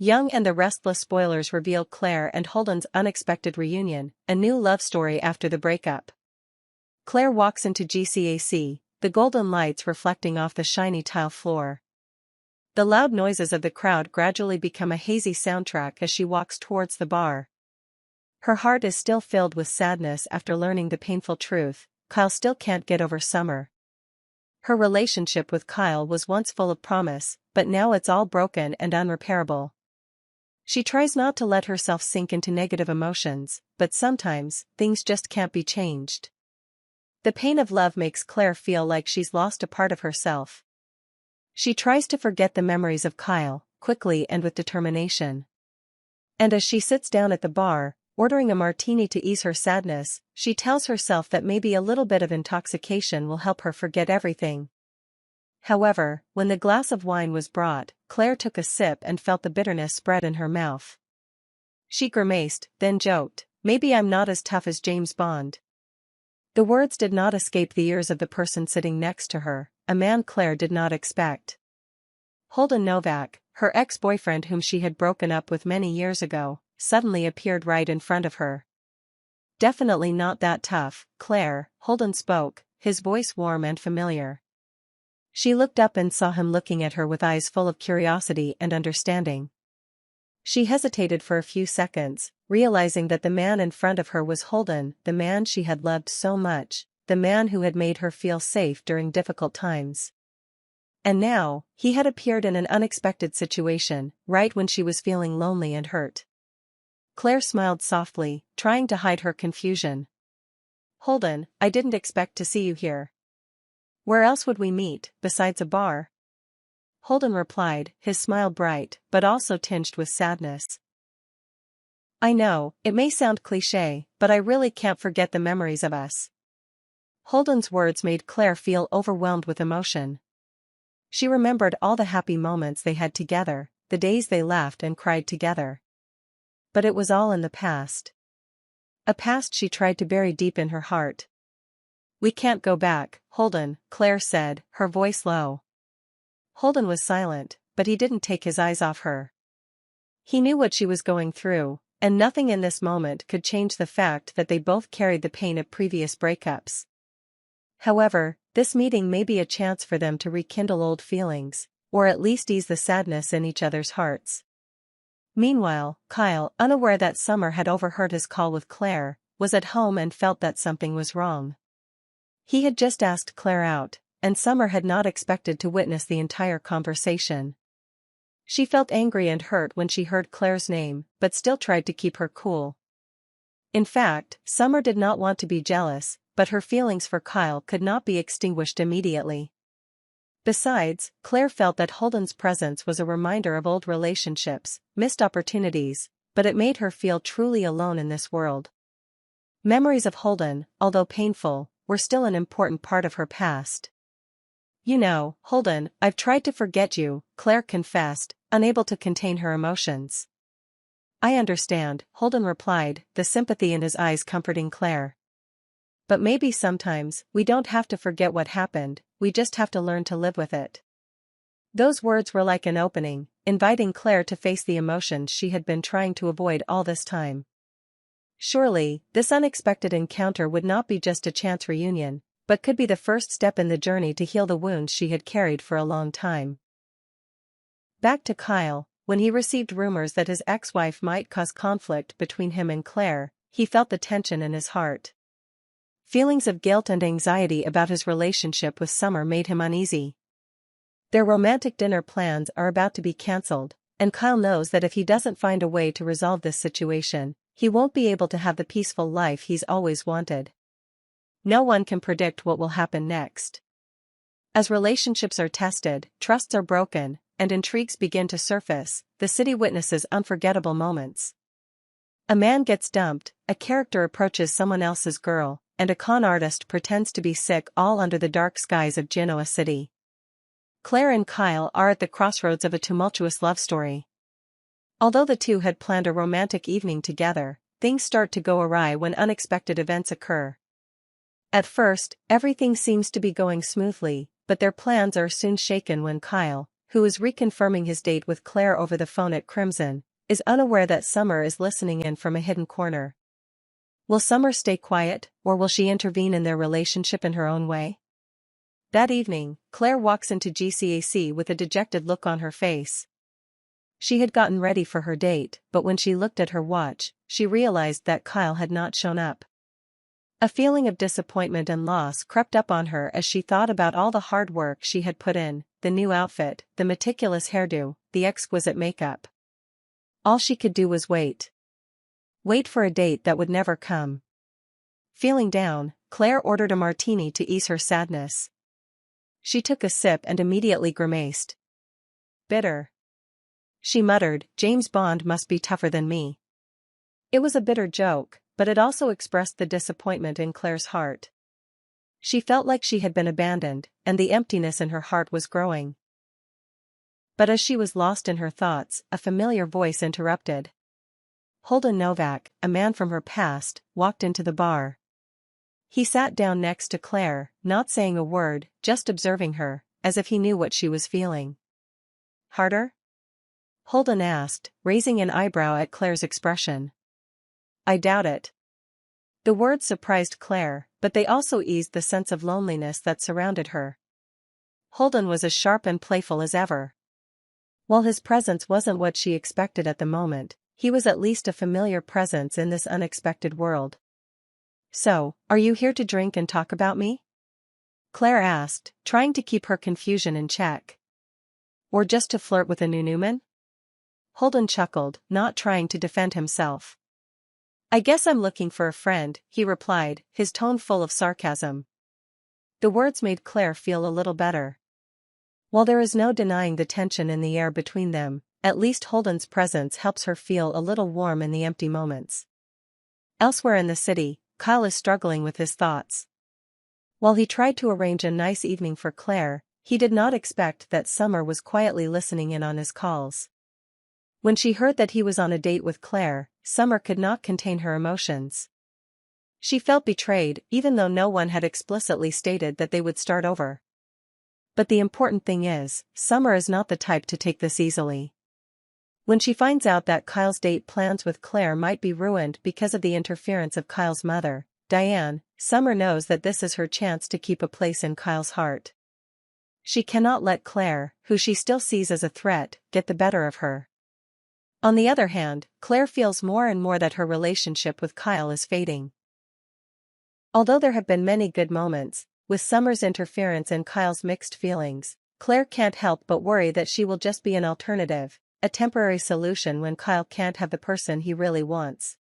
Young and the Restless spoilers reveal Clare and Holden's unexpected reunion, a new love story after the breakup. Clare walks into GCAC, the golden lights reflecting off the shiny tile floor. The loud noises of the crowd gradually become a hazy soundtrack as she walks towards the bar. Her heart is still filled with sadness after learning the painful truth: Kyle still can't get over Summer. Her relationship with Kyle was once full of promise, but now it's all broken and unrepairable. She tries not to let herself sink into negative emotions, but sometimes, things just can't be changed. The pain of love makes Clare feel like she's lost a part of herself. She tries to forget the memories of Kyle, quickly and with determination. And as she sits down at the bar, ordering a martini to ease her sadness, she tells herself that maybe a little bit of intoxication will help her forget everything. However, when the glass of wine was brought, Clare took a sip and felt the bitterness spread in her mouth. She grimaced, then joked, "Maybe I'm not as tough as James Bond." The words did not escape the ears of the person sitting next to her, a man Clare did not expect. Holden Novak, her ex-boyfriend whom she had broken up with many years ago, suddenly appeared right in front of her. "Definitely not that tough, Clare," Holden spoke, his voice warm and familiar. She looked up and saw him looking at her with eyes full of curiosity and understanding. She hesitated for a few seconds, realizing that the man in front of her was Holden, the man she had loved so much, the man who had made her feel safe during difficult times. And now, he had appeared in an unexpected situation, right when she was feeling lonely and hurt. Clare smiled softly, trying to hide her confusion. "Holden, I didn't expect to see you here. Where else would we meet, besides a bar?" Holden replied, his smile bright, but also tinged with sadness. "I know, it may sound cliché, but I really can't forget the memories of us." Holden's words made Clare feel overwhelmed with emotion. She remembered all the happy moments they had together, the days they laughed and cried together. But it was all in the past. A past she tried to bury deep in her heart. "We can't go back, Holden," Clare said, her voice low. Holden was silent, but he didn't take his eyes off her. He knew what she was going through, and nothing in this moment could change the fact that they both carried the pain of previous breakups. However, this meeting may be a chance for them to rekindle old feelings, or at least ease the sadness in each other's hearts. Meanwhile, Kyle, unaware that Summer had overheard his call with Clare, was at home and felt that something was wrong. He had just asked Clare out, and Summer had not expected to witness the entire conversation. She felt angry and hurt when she heard Clare's name, but still tried to keep her cool. In fact, Summer did not want to be jealous, but her feelings for Kyle could not be extinguished immediately. Besides, Clare felt that Holden's presence was a reminder of old relationships, missed opportunities, but it made her feel truly alone in this world. Memories of Holden, although painful, were still an important part of her past. "You know, Holden, I've tried to forget you," Clare confessed, unable to contain her emotions. "I understand," Holden replied, the sympathy in his eyes comforting Clare. "But maybe sometimes, we don't have to forget what happened, we just have to learn to live with it." Those words were like an opening, inviting Clare to face the emotions she had been trying to avoid all this time. Surely, this unexpected encounter would not be just a chance reunion, but could be the first step in the journey to heal the wounds she had carried for a long time. Back to Kyle, when he received rumors that his ex-wife might cause conflict between him and Clare, he felt the tension in his heart. Feelings of guilt and anxiety about his relationship with Summer made him uneasy. Their romantic dinner plans are about to be cancelled, and Kyle knows that if he doesn't find a way to resolve this situation, he won't be able to have the peaceful life he's always wanted. No one can predict what will happen next. As relationships are tested, trusts are broken, and intrigues begin to surface, the city witnesses unforgettable moments. A man gets dumped, a character approaches someone else's girl, and a con artist pretends to be sick, all under the dark skies of Genoa City. Clare and Kyle are at the crossroads of a tumultuous love story. Although the two had planned a romantic evening together, things start to go awry when unexpected events occur. At first, everything seems to be going smoothly, but their plans are soon shaken when Kyle, who is reconfirming his date with Claire over the phone at Crimson, is unaware that Summer is listening in from a hidden corner. Will Summer stay quiet, or will she intervene in their relationship in her own way? That evening, Claire walks into GCAC with a dejected look on her face. She had gotten ready for her date, but when she looked at her watch, she realized that Kyle had not shown up. A feeling of disappointment and loss crept up on her as she thought about all the hard work she had put in, the new outfit, the meticulous hairdo, the exquisite makeup. All she could do was wait. Wait for a date that would never come. Feeling down, Claire ordered a martini to ease her sadness. She took a sip and immediately grimaced. Bitter. She muttered, James Bond must be tougher than me. It was a bitter joke, but it also expressed the disappointment in Claire's heart. She felt like she had been abandoned, and the emptiness in her heart was growing. But as she was lost in her thoughts, a familiar voice interrupted. Holden Novak, a man from her past, walked into the bar. He sat down next to Claire, not saying a word, just observing her, as if he knew what she was feeling. Harder? Holden asked, raising an eyebrow at Claire's expression. I doubt it. The words surprised Claire, but they also eased the sense of loneliness that surrounded her. Holden was as sharp and playful as ever. While his presence wasn't what she expected at the moment, he was at least a familiar presence in this unexpected world. So, are you here to drink and talk about me? Claire asked, trying to keep her confusion in check. Or just to flirt with a new Newman? Holden chuckled, not trying to defend himself. I guess I'm looking for a friend, he replied, his tone full of sarcasm. The words made Claire feel a little better. While there is no denying the tension in the air between them, at least Holden's presence helps her feel a little warm in the empty moments. Elsewhere in the city, Kyle is struggling with his thoughts. While he tried to arrange a nice evening for Claire, he did not expect that Summer was quietly listening in on his calls. When she heard that he was on a date with Claire, Summer could not contain her emotions. She felt betrayed, even though no one had explicitly stated that they would start over. But the important thing is, Summer is not the type to take this easily. When she finds out that Kyle's date plans with Claire might be ruined because of the interference of Kyle's mother, Diane, Summer knows that this is her chance to keep a place in Kyle's heart. She cannot let Claire, who she still sees as a threat, get the better of her. On the other hand, Claire feels more and more that her relationship with Kyle is fading. Although there have been many good moments, with Summer's interference and Kyle's mixed feelings, Claire can't help but worry that she will just be an alternative, a temporary solution when Kyle can't have the person he really wants.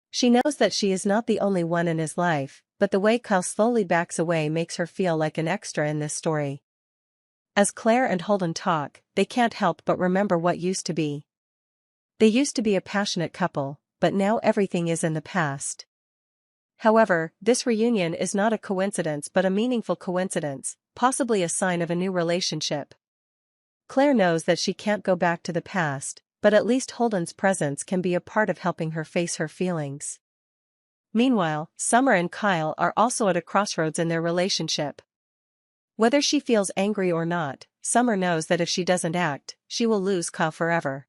She knows that she is not the only one in his life, but the way Kyle slowly backs away makes her feel like an extra in this story. As Claire and Holden talk, they can't help but remember what used to be. They used to be a passionate couple, but now everything is in the past. However, this reunion is not a coincidence but a meaningful coincidence, possibly a sign of a new relationship. Claire knows that she can't go back to the past, but at least Holden's presence can be a part of helping her face her feelings. Meanwhile, Summer and Kyle are also at a crossroads in their relationship. Whether she feels angry or not, Summer knows that if she doesn't act, she will lose Kyle forever.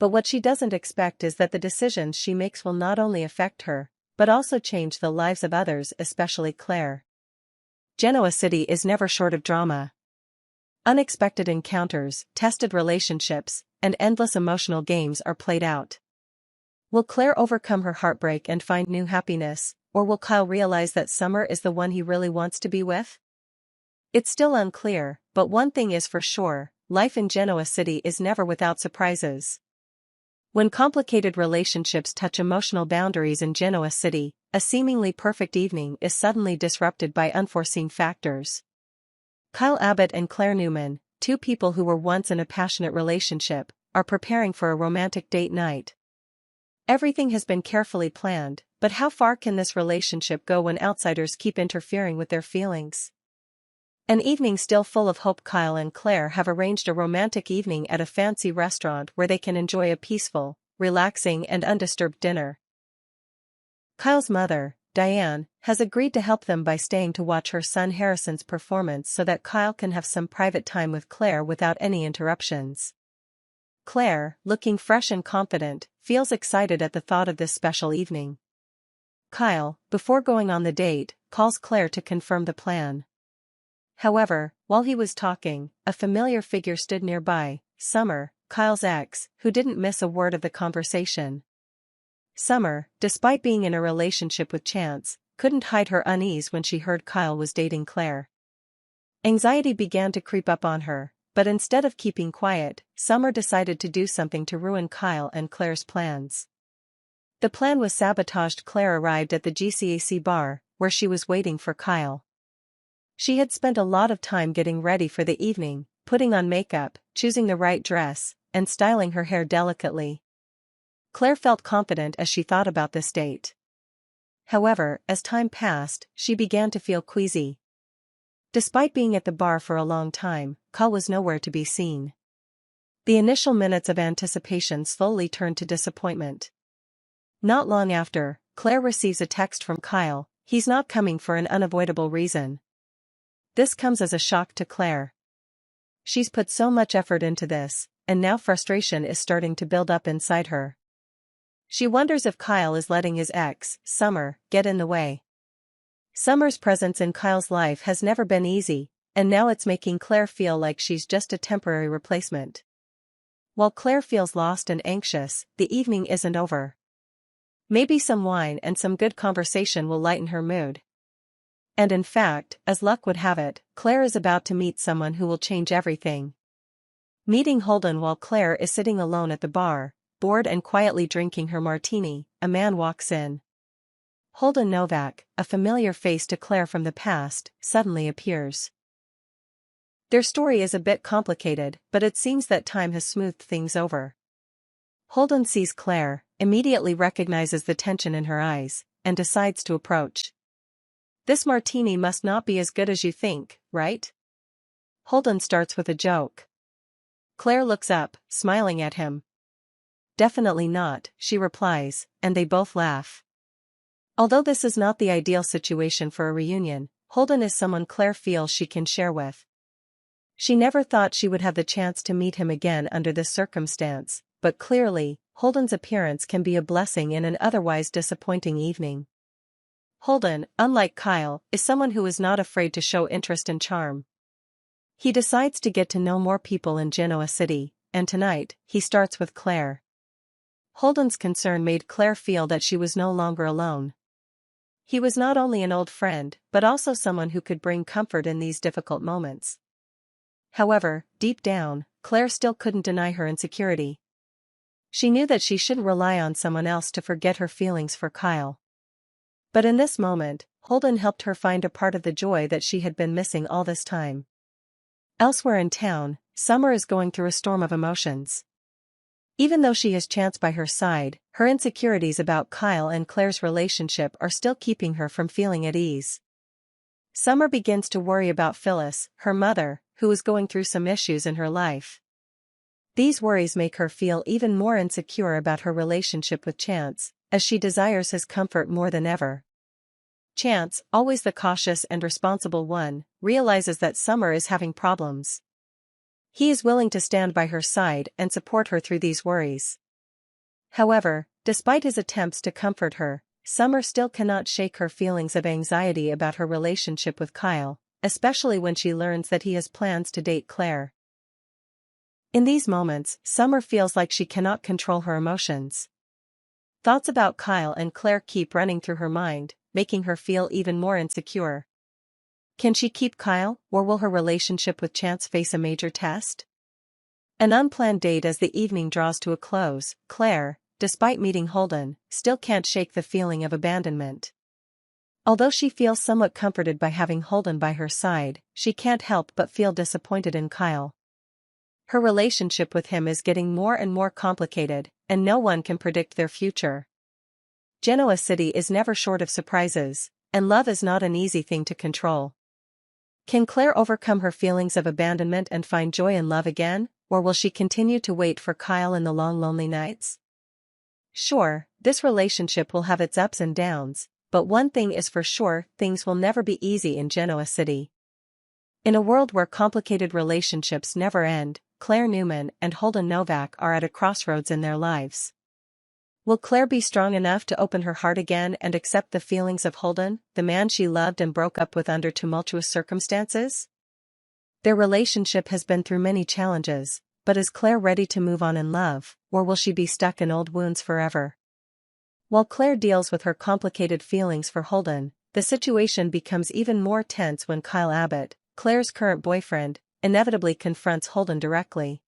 But what she doesn't expect is that the decisions she makes will not only affect her, but also change the lives of others, especially Claire. Genoa City is never short of drama. Unexpected encounters, tested relationships, and endless emotional games are played out. Will Claire overcome her heartbreak and find new happiness, or will Kyle realize that Summer is the one he really wants to be with? It's still unclear, but one thing is for sure, life in Genoa City is never without surprises. When complicated relationships touch emotional boundaries in Genoa City, a seemingly perfect evening is suddenly disrupted by unforeseen factors. Kyle Abbott and Claire Newman, two people who were once in a passionate relationship, are preparing for a romantic date night. Everything has been carefully planned, but how far can this relationship go when outsiders keep interfering with their feelings? An evening still full of hope. Kyle and Claire have arranged a romantic evening at a fancy restaurant where they can enjoy a peaceful, relaxing and undisturbed dinner. Kyle's mother, Diane, has agreed to help them by staying to watch her son Harrison's performance so that Kyle can have some private time with Claire without any interruptions. Claire, looking fresh and confident, feels excited at the thought of this special evening. Kyle, before going on the date, calls Claire to confirm the plan. However, while he was talking, a familiar figure stood nearby, Summer, Kyle's ex, who didn't miss a word of the conversation. Summer, despite being in a relationship with Chance, couldn't hide her unease when she heard Kyle was dating Claire. Anxiety began to creep up on her, but instead of keeping quiet, Summer decided to do something to ruin Kyle and Claire's plans. The plan was sabotaged. Claire arrived at the GCAC bar, where she was waiting for Kyle. She had spent a lot of time getting ready for the evening, putting on makeup, choosing the right dress, and styling her hair delicately. Claire felt confident as she thought about this date. However, as time passed, she began to feel queasy. Despite being at the bar for a long time, Kyle was nowhere to be seen. The initial minutes of anticipation slowly turned to disappointment. Not long after, Claire receives a text from Kyle. He's not coming for an unavoidable reason. This comes as a shock to Claire. She's put so much effort into this, and now frustration is starting to build up inside her. She wonders if Kyle is letting his ex, Summer, get in the way. Summer's presence in Kyle's life has never been easy, and now it's making Claire feel like she's just a temporary replacement. While Claire feels lost and anxious, the evening isn't over. Maybe some wine and some good conversation will lighten her mood. And in fact, as luck would have it, Claire is about to meet someone who will change everything. Meeting Holden while Claire is sitting alone at the bar, bored and quietly drinking her martini, a man walks in. Holden Novak, a familiar face to Claire from the past, suddenly appears. Their story is a bit complicated, but it seems that time has smoothed things over. Holden sees Claire, immediately recognizes the tension in her eyes, and decides to approach. "This martini must not be as good as you think, right?" Holden starts with a joke. Claire looks up, smiling at him. "Definitely not," she replies, and they both laugh. Although this is not the ideal situation for a reunion, Holden is someone Claire feels she can share with. She never thought she would have the chance to meet him again under this circumstance, but clearly, Holden's appearance can be a blessing in an otherwise disappointing evening. Holden, unlike Kyle, is someone who is not afraid to show interest and charm. He decides to get to know more people in Genoa City, and tonight, he starts with Claire. Holden's concern made Claire feel that she was no longer alone. He was not only an old friend, but also someone who could bring comfort in these difficult moments. However, deep down, Claire still couldn't deny her insecurity. She knew that she shouldn't rely on someone else to forget her feelings for Kyle. But in this moment, Holden helped her find a part of the joy that she had been missing all this time. Elsewhere in town, Summer is going through a storm of emotions. Even though she has Chance by her side, her insecurities about Kyle and Claire's relationship are still keeping her from feeling at ease. Summer begins to worry about Phyllis, her mother, who is going through some issues in her life. These worries make her feel even more insecure about her relationship with Chance, as she desires his comfort more than ever. Chance, always the cautious and responsible one, realizes that Summer is having problems. He is willing to stand by her side and support her through these worries. However, despite his attempts to comfort her, Summer still cannot shake her feelings of anxiety about her relationship with Kyle, especially when she learns that he has plans to date Claire. In these moments, Summer feels like she cannot control her emotions. Thoughts about Kyle and Claire keep running through her mind, making her feel even more insecure. Can she keep Kyle, or will her relationship with Chance face a major test? An unplanned date. As the evening draws to a close, Claire, despite meeting Holden, still can't shake the feeling of abandonment. Although she feels somewhat comforted by having Holden by her side, she can't help but feel disappointed in Kyle. Her relationship with him is getting more and more complicated, and no one can predict their future. Genoa City is never short of surprises, and love is not an easy thing to control. Can Claire overcome her feelings of abandonment and find joy in love again, or will she continue to wait for Kyle in the long lonely nights? Sure, this relationship will have its ups and downs, but one thing is for sure, things will never be easy in Genoa City. In a world where complicated relationships never end, Claire Newman and Holden Novak are at a crossroads in their lives. Will Claire be strong enough to open her heart again and accept the feelings of Holden, the man she loved and broke up with under tumultuous circumstances? Their relationship has been through many challenges, but is Claire ready to move on in love, or will she be stuck in old wounds forever? While Claire deals with her complicated feelings for Holden, the situation becomes even more tense when Kyle Abbott, Claire's current boyfriend, inevitably confronts Holden directly.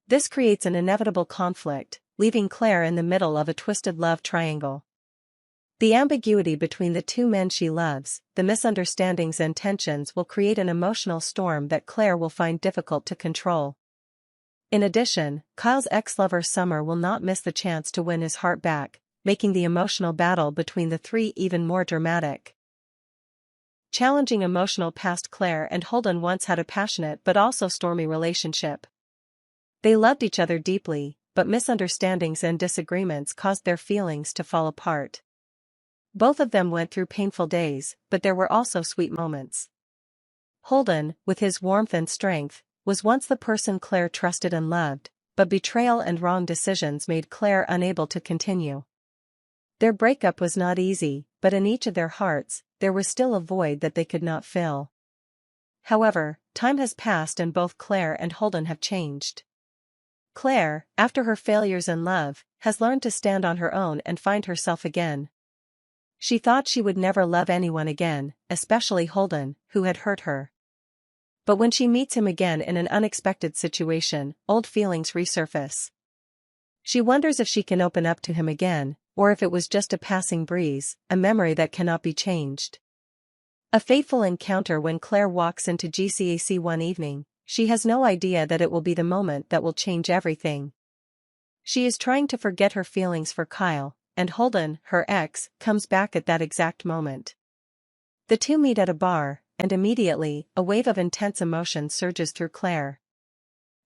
This creates an inevitable conflict, leaving Claire in the middle of a twisted love triangle. The ambiguity between the two men she loves, the misunderstandings and tensions will create an emotional storm that Claire will find difficult to control. In addition, Kyle's ex-lover Summer will not miss the chance to win his heart back, making the emotional battle between the three even more dramatic. Challenging emotional past. Claire and Holden once had a passionate but also stormy relationship. They loved each other deeply, but misunderstandings and disagreements caused their feelings to fall apart. Both of them went through painful days, but there were also sweet moments. Holden, with his warmth and strength, was once the person Claire trusted and loved, but betrayal and wrong decisions made Claire unable to continue. Their breakup was not easy, but in each of their hearts, there was still a void that they could not fill. However, time has passed and both Claire and Holden have changed. Claire, after her failures in love, has learned to stand on her own and find herself again. She thought she would never love anyone again, especially Holden, who had hurt her. But when she meets him again in an unexpected situation, old feelings resurface. She wonders if she can open up to him again, or if it was just a passing breeze, a memory that cannot be changed. A fateful encounter. When Claire walks into GCAC one evening, she has no idea that it will be the moment that will change everything. She is trying to forget her feelings for Kyle, and Holden, her ex, comes back at that exact moment. The two meet at a bar, and immediately, a wave of intense emotion surges through Claire.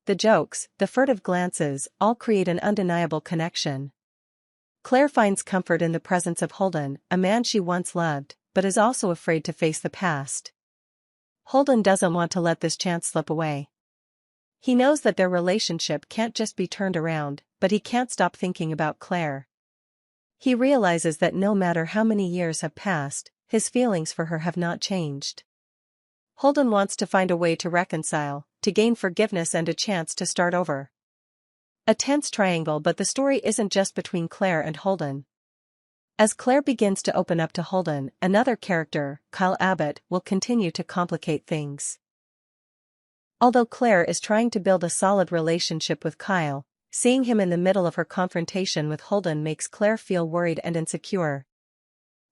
The jokes, the furtive glances, all create an undeniable connection. Claire finds comfort in the presence of Holden, a man she once loved, but is also afraid to face the past. Holden doesn't want to let this chance slip away. He knows that their relationship can't just be turned around, but he can't stop thinking about Claire. He realizes that no matter how many years have passed, his feelings for her have not changed. Holden wants to find a way to reconcile, to gain forgiveness and a chance to start over. A tense triangle. But the story isn't just between Claire and Holden. As Claire begins to open up to Holden, another character, Kyle Abbott, will continue to complicate things. Although Claire is trying to build a solid relationship with Kyle, seeing him in the middle of her confrontation with Holden makes Claire feel worried and insecure.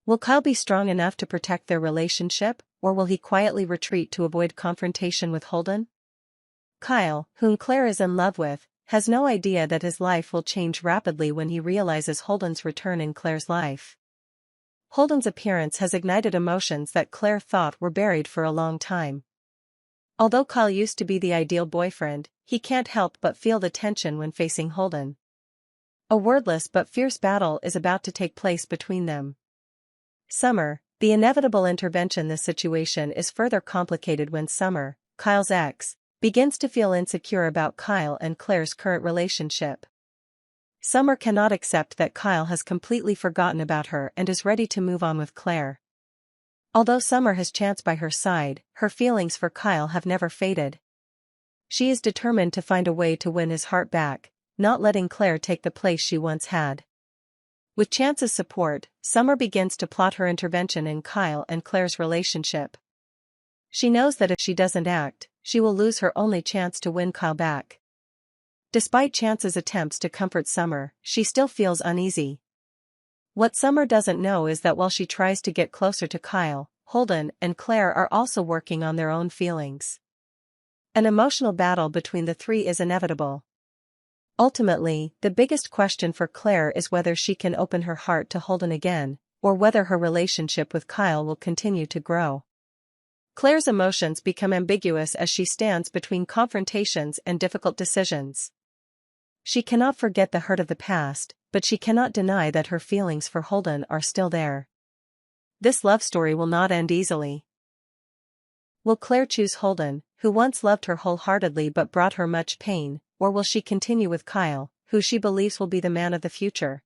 Will Kyle be strong enough to protect their relationship, or will he quietly retreat to avoid confrontation with Holden? Kyle, whom Claire is in love with, has no idea that his life will change rapidly when he realizes Holden's return in Claire's life. Holden's appearance has ignited emotions that Claire thought were buried for a long time. Although Kyle used to be the ideal boyfriend, he can't help but feel the tension when facing Holden. A wordless but fierce battle is about to take place between them. Summer, the inevitable intervention. This situation is further complicated when Summer, Kyle's ex, begins to feel insecure about Kyle and Claire's current relationship. Summer cannot accept that Kyle has completely forgotten about her and is ready to move on with Claire. Although Summer has Chance by her side, her feelings for Kyle have never faded. She is determined to find a way to win his heart back, not letting Claire take the place she once had. With Chance's support, Summer begins to plot her intervention in Kyle and Claire's relationship. She knows that if she doesn't act, she will lose her only chance to win Kyle back. Despite Chance's attempts to comfort Summer, she still feels uneasy. What Summer doesn't know is that while she tries to get closer to Kyle, Holden and Claire are also working on their own feelings. An emotional battle between the three is inevitable. Ultimately, the biggest question for Claire is whether she can open her heart to Holden again, or whether her relationship with Kyle will continue to grow. Claire's emotions become ambiguous as she stands between confrontations and difficult decisions. She cannot forget the hurt of the past, but she cannot deny that her feelings for Holden are still there. this love story will not end easily. Will Clare choose Holden, who once loved her wholeheartedly but brought her much pain, or will she continue with Kyle, who she believes will be the man of the future?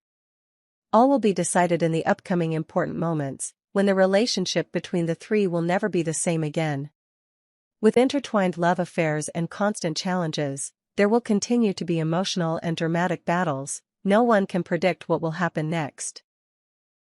All will be decided in the upcoming important moments, when the relationship between the three will never be the same again. With intertwined love affairs and constant challenges, there will continue to be emotional and dramatic battles. No one can predict what will happen next.